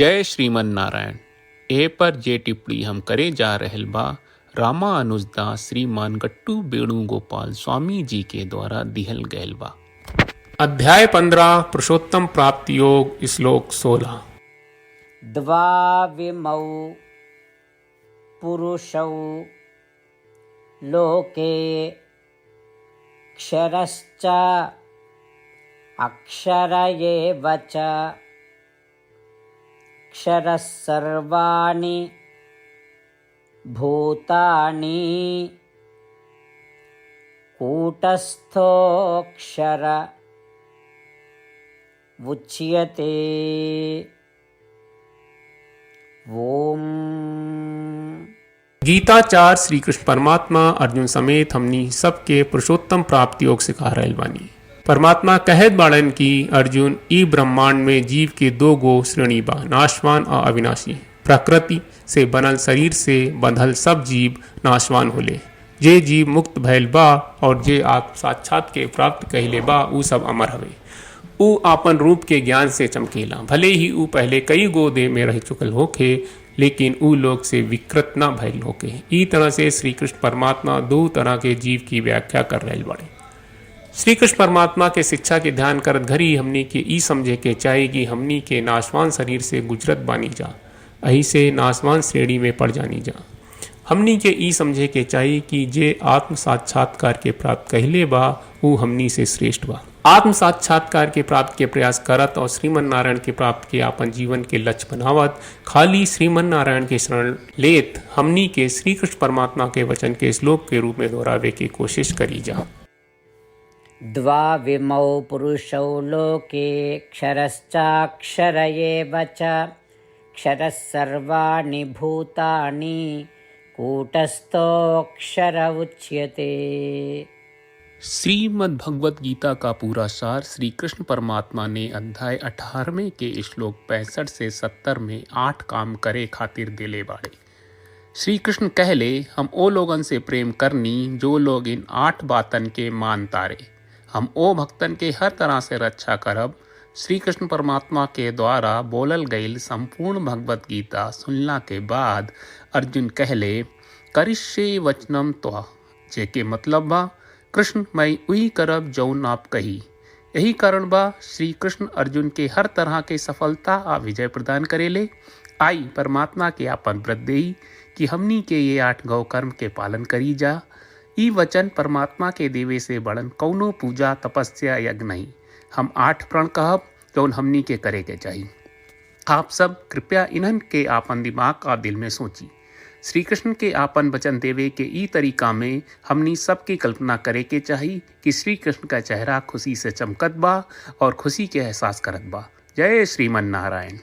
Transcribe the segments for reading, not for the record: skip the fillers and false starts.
जय श्रीमन नारायण। ए पर जे टिप्पणी हम करे जा रहल बा रामानुजदास श्रीमान गट्टू वेणुगोपाल स्वामी जी के द्वारा दिहल गयल बा। अध्याय 15 पुरुषोत्तम प्राप्ति योग श्लोक 16। द्वाविमौ पुरुषौ लोके क्षरश्च अक्षर एव च क्षरः सर्वाणि भूतानि कूटस्थोऽक्षर उच्यते। ओम। गीताचार्य श्री कृष्ण परमात्मा अर्जुन समेत हमनी सबके पुरुषोत्तम प्राप्ति योग सिखा रहल बानी। परमात्मा कहत बाड़न की अर्जुन ई ब्रह्मांड में जीव के दो गो श्रेणी बा, नाशवान और अविनाशी। प्रकृति से बनल शरीर से बंधल सब जीव नाशवान होले। जे जीव मुक्त भयल बा और जे आत्म साक्षात के प्राप्त कहले बा ऊ सब अमर हवे। ऊ आपन रूप के ज्ञान से चमकेला। भले ही ऊ पहले कई गो देह में रह चुकल होके, लेकिन ऊ लोग से विकृत न भयल होके। ई तरह से श्री कृष्ण परमात्मा दो तरह के जीव की व्याख्या कर रहे बड़े। श्री कृष्ण परमात्मा के शिक्षा के ध्यान करत घरी हमनी के ई समझे के चाहे कि हमनी के नाशवान शरीर से गुजरत बानी जा, अही से नाशवान श्रेणी में पड़ जानी जा। हमनी के ई समझे के चाहिए कि जे आत्म साक्षात्कार के प्राप्त कहले बा वो हमनी से श्रेष्ठ बा। आत्म साक्षात्कार के प्राप्त के प्रयास करत और श्रीमन नारायण के प्राप्त के अपन जीवन के लक्ष्य बनावत खाली श्रीमन नारायण के शरण लेत हमनी के श्री कृष्ण परमात्मा के वचन के श्लोक के रूप में दोहरावे की कोशिश करी जा। द्वाविमौ पुरुषौ लोके क्षरश्चाक्षर एव च क्षरः सर्वाणि भूतानि कूटस्थोऽक्षर उच्यते। श्रीमद् भगवत गीता का पूरा सार श्री कृष्ण परमात्मा ने अध्याय 18वें के श्लोक 65 से 70 में 8 काम करे खातिर दिले बाड़े। श्री कृष्ण कहले हम ओ लोगन से प्रेम करनी जो लोग इन 8 बातन के मान तारे। हम ओ भक्तन के हर तरह से रक्षा करब। श्री कृष्ण परमात्मा के द्वारा बोलल गईल संपूर्ण भगवत गीता सुनला के बाद अर्जुन कहले करिष्ये वचनम त्वा, जेके मतलब बा कृष्ण मैं वही करब जौन आप कही। यही कारण बा श्री कृष्ण अर्जुन के हर तरह के सफलता आ विजय प्रदान करेले। आई परमात्मा के आपन व्रत देई कि हमनी के ये 8 गौ कर्म के पालन करी जा। ई वचन परमात्मा के देवे से बड़न कौनो पूजा तपस्या यज्ञ नहीं। हम 8 प्रण कहब जौन हमनी के करे के चाहिए। आप सब कृपया इन्हन के आपन दिमाग और दिल में सोची। श्री कृष्ण के आपन वचन देवे के ई तरीका में हमनी सबकी कल्पना करे के चाहिए कि श्री कृष्ण का चेहरा खुशी से चमकत बा और खुशी के एहसास करत बा। जय श्रीमन नारायण।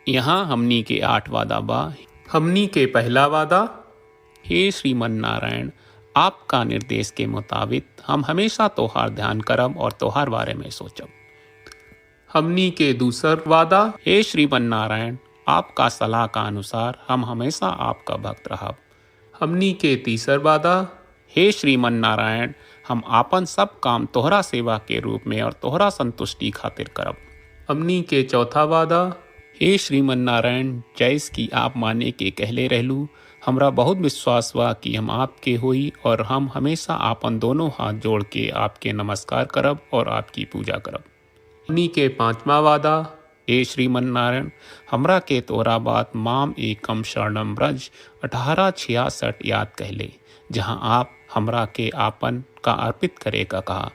यहाँ हमनी के 8 वादा बा। हमनी के पहला वादा, हे श्रीमन नारायण, आपका निर्देश के मुताबिक हम हमेशा तोहार ध्यान करब और तोहार बारे में सोचब। हमनी के दूसर वादा, हे श्रीमन नारायण, आपका सलाह का अनुसार हम हमेशा आपका भक्त रहब। हमनी के तीसर वादा, हे श्रीमन नारायण, हम आपन सब काम तोहरा सेवा के रूप में और तोहरा संतुष्टि खातिर करब। हमनी के चौथा वादा, हे श्रीमन नारायण, जैस की आप माने के कहले रहलू, हमरा बहुत विश्वास बा कि हम आपके होई और हम हमेशा आपन दोनों हाथ जोड़ के आपके नमस्कार करब और आपकी पूजा करब। हमनी के पांचवा वादा, हे श्रीमन नारायण, हमरा के तोरा बात माम एकम शरणम ब्रज 1866 याद कहले, जहाँ आप हमरा के आपन का अर्पित करे का कहा।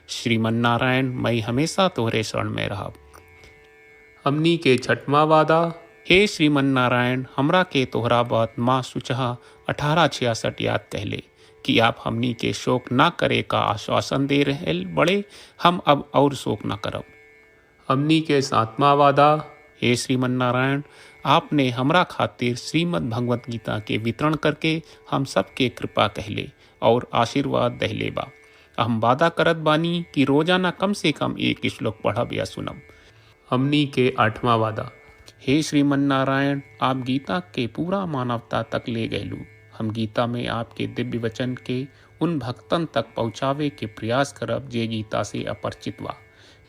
श्रीमन नारायण, मैं हमेशा तोहरे शरण में रहब। हमनी के छठवां वादा, हे श्रीमन नारायण, हमरा के तोहरा बात माँ सुचहा 1866 याद कहले कि आप हमनी के शोक ना करे का आश्वासन दे रहे बड़े। हम अब और शोक ना करब। हमनी के सातवां वादा, हे श्रीमन नारायण, आपने हमरा खातिर श्रीमद् भगवत गीता के वितरण करके हम सबके कृपा कहले और आशीर्वाद दहले बा। हम वादा करत बानी कि रोजाना कम से कम 1 श्लोक पढ़ब या सुनब। हमनी के 8वां वादा, हे श्रीमन नारायण, आप गीता के पूरा मानवता तक ले गयलू। हम गीता में आपके दिव्य वचन के उन भक्तन तक पहुँचावे के प्रयास करब जे गीता से अपरिचित बा।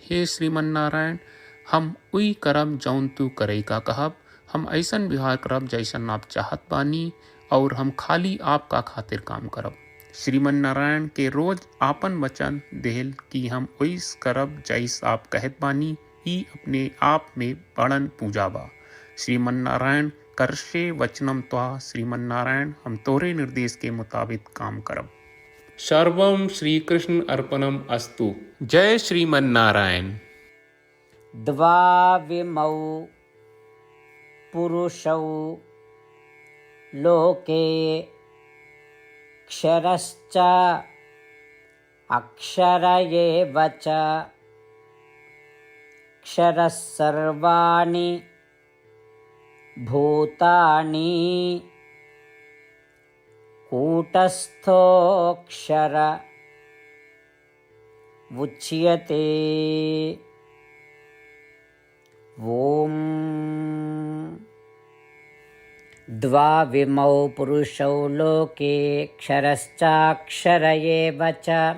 हे श्रीमन नारायण, हम उई करब जौन तू करे का कहब, हम ऐसन व्यवहार करब जैसन आप चाहत बानी, और हम खाली आपका खातिर काम करब। श्रीमन नारायण के रोज आपन वचन देहल कि हम ओइस करब जैस आप कहत बानी, ई अपने आप में बड़न पूजा बा। श्रीमन नारायण करशे वचनम त्वा, श्रीमन नारायण हम तोरे निर्देश के मुताबिक काम करब। सर्वम श्री कृष्ण अर्पणम अस्तु। जय श्रीमन नारायण। द्वाविमौ पुरुषौ लोके क्षरश्च अक्षर एव च, क्षरः सर्वाणि भूतानि कूटस्थोऽक्षर उच्यते। ॐ द्वाविमौ पुरुषौ लोके क्षरश्चाक्षर एव च,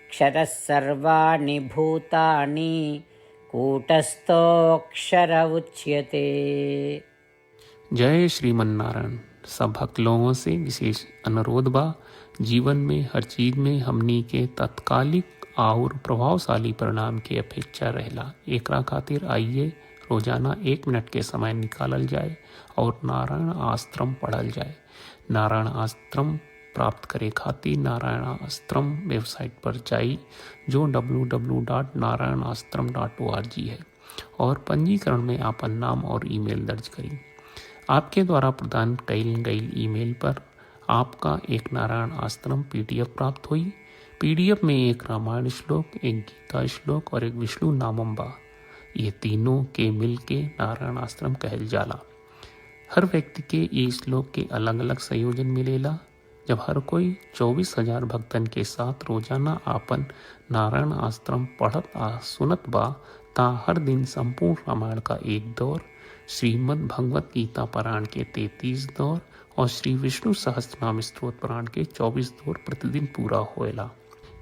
क्षरः सर्वाणि भूतानि कूटस्थोऽक्षर उच्यते। जय श्रीमन नारायण। सब भक्त लोगों से विशेष अनुरोध बा, जीवन में हर चीज में हमनी के तत्कालिक और प्रभावशाली परिणाम की अपेक्षा रहेला। एकरा खातिर आइए रोजाना 1 मिनट के समय निकालल जाए और नारायण आश्रम पढ़ल जाए। नारायण आश्रम प्राप्त करे खातिर नारायण आश्रम वेबसाइट पर जाई, जो www.narayanashram.org है, और पंजीकरण में आपन नाम और ईमेल दर्ज करी। आपके द्वारा प्रदान कईल गई ईमेल पर आपका एक नारायण आश्रम PDF प्राप्त हुई। PDF में एक रामायण श्लोक, एक गीता श्लोक और एक विष्णु नामम बा। ये तीनों के मिल के नारायण आश्रम कहल जाला। हर व्यक्ति के ये श्लोक के अलग अलग संयोजन मिलेला। जब हर कोई 24,000 भक्तन के साथ रोजाना आपन नारायण आश्रम पढ़त आ सुनत बा, ता हर दिन संपूर्ण रामायण का एक दौर, श्रीमद् भगवत गीता पारायण के 33 दौर और श्री विष्णु सहस्त्रनाम स्तोत्र पारायण के 24 दौर प्रतिदिन पूरा होएला।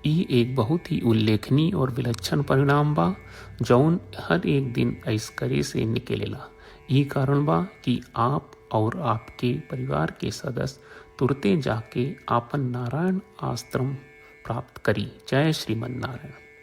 ई एक बहुत ही उल्लेखनीय और विलक्षण परिणाम बा, जौन हर एक दिन ऐस करे से निकलेला। ई कारण बा कि आप और आपके परिवार के सदस्य तुरते जाके आपन नारायण आश्रम प्राप्त करी। जय श्रीमन नारायण।